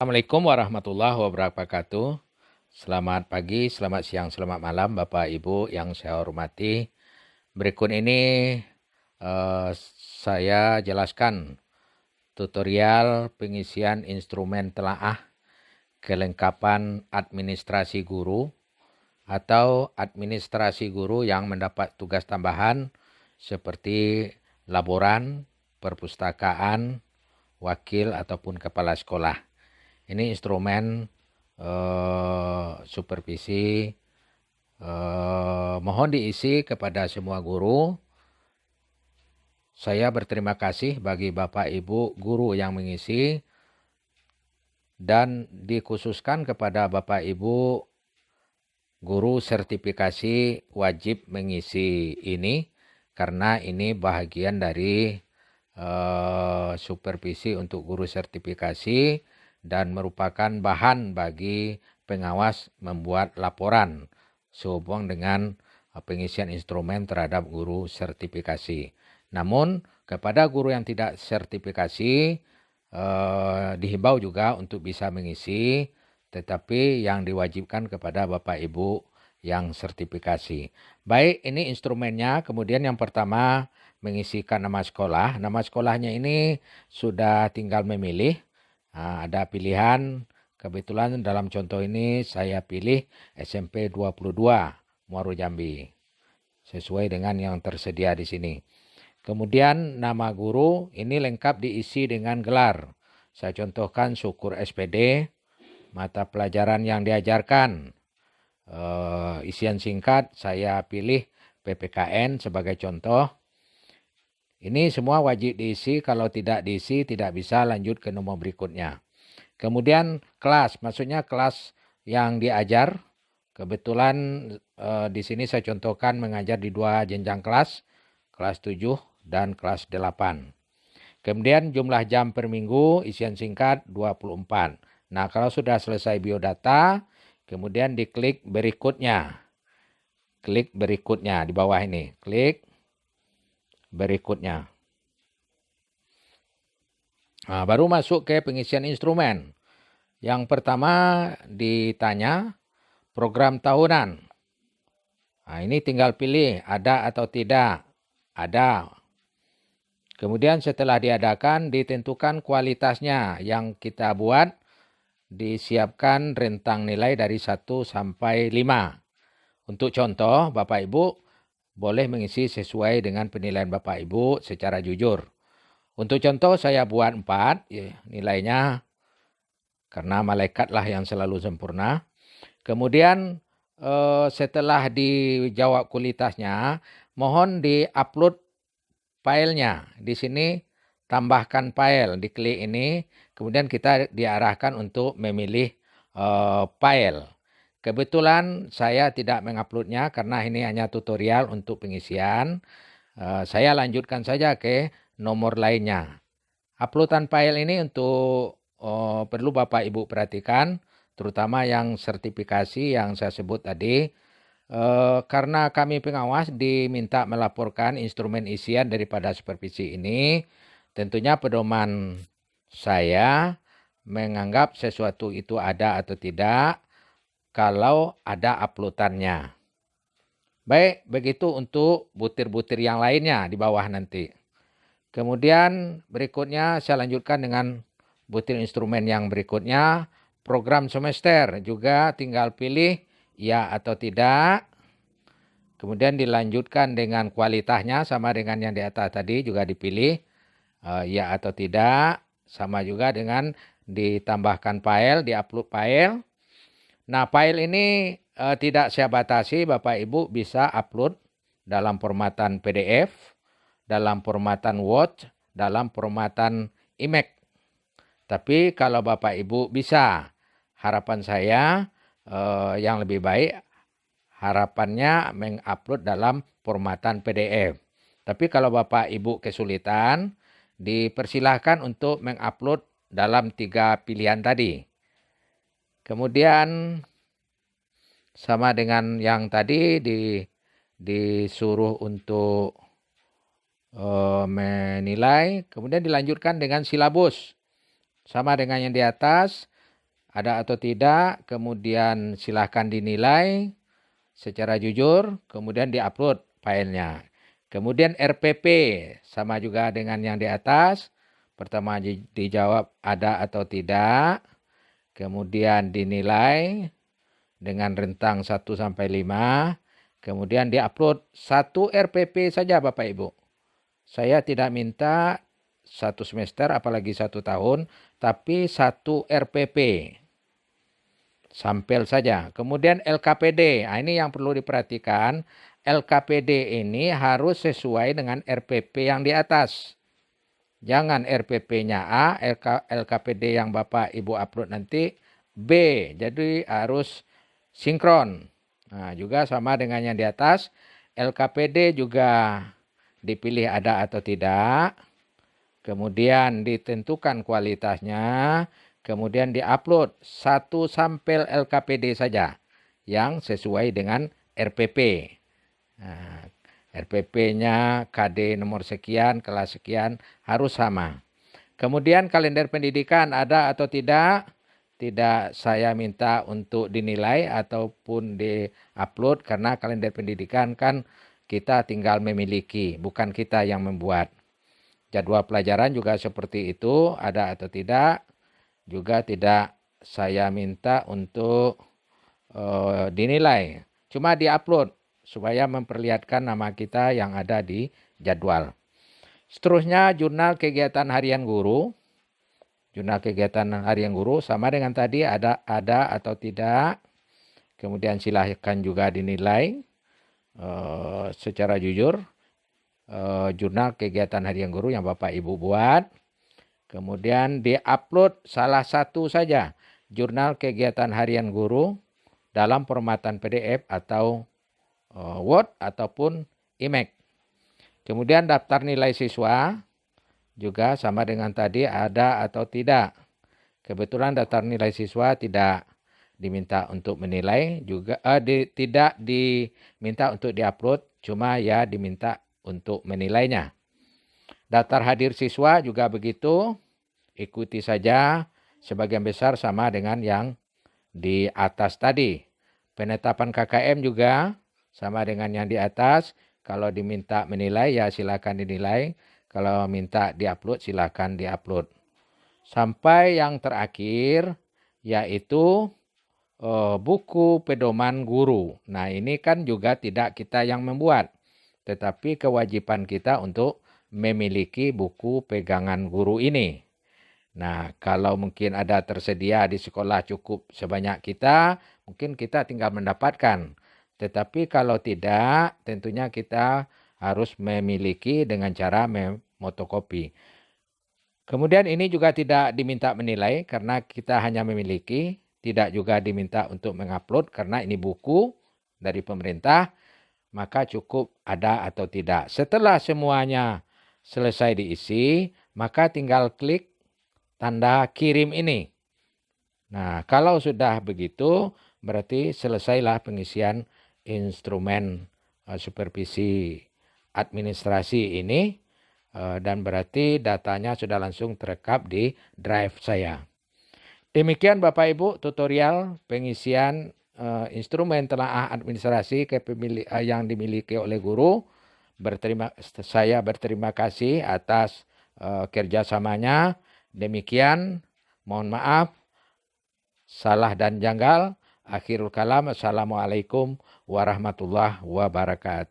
Assalamualaikum warahmatullahi wabarakatuh. Selamat pagi, selamat siang, selamat malam Bapak Ibu yang saya hormati. Berikut ini saya jelaskan tutorial pengisian instrumen telaah kelengkapan administrasi guru atau administrasi guru yang mendapat tugas tambahan seperti laboran, perpustakaan, wakil ataupun kepala sekolah. Ini instrumen supervisi mohon diisi kepada semua guru. Saya berterima kasih bagi Bapak Ibu guru yang mengisi dan dikhususkan kepada Bapak Ibu guru sertifikasi wajib mengisi ini karena ini bahagian dari supervisi untuk guru sertifikasi dan merupakan bahan bagi pengawas membuat laporan sehubungan dengan pengisian instrumen terhadap guru sertifikasi. Namun kepada guru yang tidak sertifikasi dihimbau juga untuk bisa mengisi, tetapi yang diwajibkan kepada Bapak Ibu yang sertifikasi. Baik, ini instrumennya. Kemudian yang pertama mengisikan nama sekolah. Nama sekolahnya ini sudah tinggal memilih. Ada pilihan, kebetulan dalam contoh ini saya pilih SMP 22 Muaro Jambi. Sesuai dengan yang tersedia di sini. Kemudian nama guru ini lengkap diisi dengan gelar. Saya contohkan syukur SPD, mata pelajaran yang diajarkan. Isian singkat saya pilih PPKN sebagai contoh. Ini semua wajib diisi, kalau tidak diisi tidak bisa lanjut ke nomor berikutnya. Kemudian kelas, maksudnya kelas yang diajar. Kebetulan di sini saya contohkan mengajar di 2 jenjang kelas 7 dan kelas 8. Kemudian jumlah jam per minggu, isian singkat 24. Nah, kalau sudah selesai biodata, kemudian diklik berikutnya. Klik berikutnya di bawah ini, klik berikutnya. Nah, baru masuk ke pengisian instrumen. Yang pertama ditanya program tahunan. Nah, ini tinggal pilih ada atau tidak. Ada. Kemudian setelah diadakan ditentukan kualitasnya yang kita buat, disiapkan rentang nilai dari 1 sampai 5. Untuk contoh, Bapak Ibu boleh mengisi sesuai dengan penilaian Bapak Ibu secara jujur. Untuk contoh saya buat 4, ya, nilainya karena malaikatlah yang selalu sempurna. Kemudian setelah dijawab kualitasnya, mohon di-upload filenya. Di sini tambahkan file, diklik ini, kemudian kita diarahkan untuk memilih file. Kebetulan saya tidak menguploadnya karena ini hanya tutorial untuk pengisian. Saya lanjutkan saja ke nomor lainnya. Uploadan file ini untuk perlu Bapak Ibu perhatikan, terutama yang sertifikasi yang saya sebut tadi. Karena kami pengawas diminta melaporkan instrumen isian daripada supervisi ini, tentunya pedoman saya menganggap sesuatu itu ada atau tidak kalau ada uploadannya. Baik, begitu untuk butir-butir yang lainnya di bawah nanti. Kemudian berikutnya saya lanjutkan dengan butir instrumen yang berikutnya. Program semester juga tinggal pilih ya atau tidak. Kemudian dilanjutkan dengan kualitasnya sama dengan yang di atas tadi juga dipilih ya atau tidak. Sama juga dengan ditambahkan file, diupload file. Nah, file ini tidak saya batasi, Bapak Ibu bisa upload dalam formatan PDF, dalam formatan Word, dalam formatan IMAX. Tapi kalau Bapak Ibu bisa, harapan saya yang lebih baik, harapannya mengupload dalam formatan PDF. Tapi kalau Bapak Ibu kesulitan, dipersilahkan untuk mengupload dalam 3 pilihan tadi. Kemudian sama dengan yang tadi disuruh untuk menilai, kemudian dilanjutkan dengan silabus. Sama dengan yang di atas, ada atau tidak, kemudian silahkan dinilai secara jujur, kemudian diupload filenya. Kemudian RPP, sama juga dengan yang di atas. Pertama dijawab ada atau tidak, kemudian dinilai dengan rentang 1 sampai 5, kemudian diupload 1 RPP saja Bapak Ibu. Saya tidak minta 1 semester apalagi 1 tahun, tapi 1 RPP. Sampel saja. Kemudian LKPD, nah ini yang perlu diperhatikan. LKPD ini harus sesuai dengan RPP yang di atas. Jangan RPP-nya A, LKPD yang Bapak Ibu upload nanti B. Jadi harus sinkron. Nah, juga sama dengan yang di atas. LKPD juga dipilih ada atau tidak. Kemudian ditentukan kualitasnya. Kemudian diupload 1 sampel LKPD saja yang sesuai dengan RPP. Nah, RPP-nya KD nomor sekian, kelas sekian harus sama. Kemudian kalender pendidikan ada atau tidak? Tidak saya minta untuk dinilai ataupun di-upload karena kalender pendidikan kan kita tinggal memiliki, bukan kita yang membuat. Jadwal pelajaran juga seperti itu, ada atau tidak? Juga tidak saya minta untuk dinilai. Cuma di-upload supaya memperlihatkan nama kita yang ada di jadwal. Seterusnya jurnal kegiatan harian guru. Jurnal kegiatan harian guru sama dengan tadi ada atau tidak. Kemudian silahkan juga dinilai secara jujur. Jurnal kegiatan harian guru yang Bapak Ibu buat. Kemudian di-upload salah satu saja jurnal kegiatan harian guru dalam formatan PDF atau Word ataupun Image. Kemudian daftar nilai siswa juga sama dengan tadi ada atau tidak. Kebetulan daftar nilai siswa tidak diminta untuk menilai, juga tidak diminta untuk diupload, cuma ya diminta untuk menilainya. Daftar hadir siswa juga begitu, ikuti saja, sebagian besar sama dengan yang di atas tadi. Penetapan KKM juga sama dengan yang di atas, kalau diminta menilai ya silakan dinilai, kalau minta diupload silakan diupload. Sampai yang terakhir yaitu buku pedoman guru. Nah ini kan juga tidak kita yang membuat, tetapi kewajiban kita untuk memiliki buku pegangan guru ini. Nah, kalau mungkin ada tersedia di sekolah cukup sebanyak kita, mungkin kita tinggal mendapatkan. Tetapi kalau tidak, tentunya kita harus memiliki dengan cara memotokopi. Kemudian ini juga tidak diminta menilai karena kita hanya memiliki, tidak juga diminta untuk mengupload karena ini buku dari pemerintah, maka cukup ada atau tidak. Setelah semuanya selesai diisi, maka tinggal klik tanda kirim ini. Nah, kalau sudah begitu, berarti selesailah pengisian instrumen supervisi administrasi ini, dan berarti datanya sudah langsung terekam di drive saya. Demikian Bapak Ibu tutorial pengisian instrumen telaah administrasi yang dimiliki oleh guru. Saya berterima kasih atas kerjasamanya. Demikian, mohon maaf, salah dan janggal. Akhirul kalam, assalamualaikum warahmatullahi wabarakatuh.